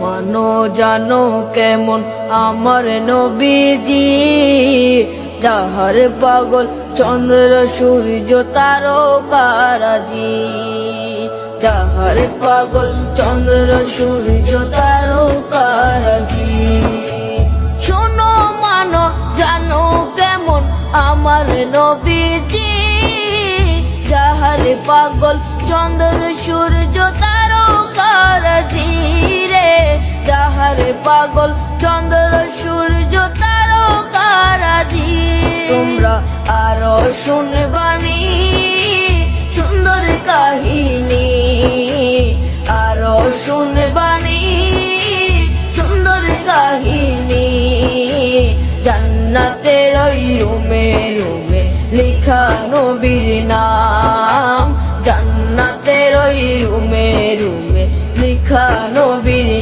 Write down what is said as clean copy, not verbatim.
মানো জানো কেমন আমার নবীজি, যাহার পাগল চন্দ্র সূর্য তারকারাজি, যাহার পাগল চন্দ্র সূর্য তারকারাজি। শোনো মানো জানো কেমন আমার নবীজি, যাহার পাগল চন্দ্র সূর্য তারকারাজি রে, যাহার পাগল চন্দ্র সূর্য তারকারাজি। তোমরা আরো শুনবানি সুন্দর কাহিনী, আরো শুনবানি সুন্দর কাহিনী। জান্নাতের ওই রুমে রুমে লিখা নবীর নাম, জান্নাতের ওই রুমে রুমে লিখা নবীর